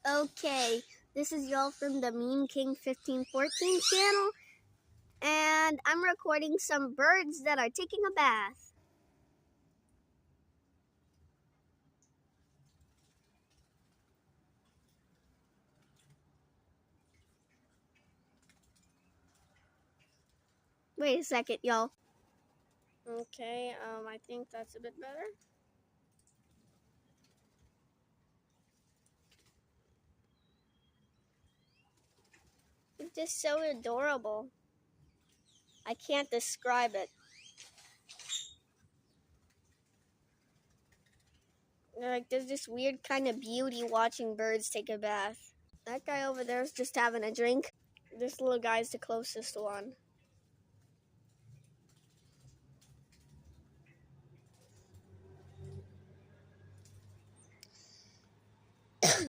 Okay, this is y'all from the Meme King 1514 channel, and I'm recording some birds that are taking a bath. Wait a second, y'all. Okay, I think that's a bit better. It's just so adorable. I can't describe it. Like, there's this weird kind of beauty watching birds take a bath. That guy over there is just having a drink. This little guy's the closest one.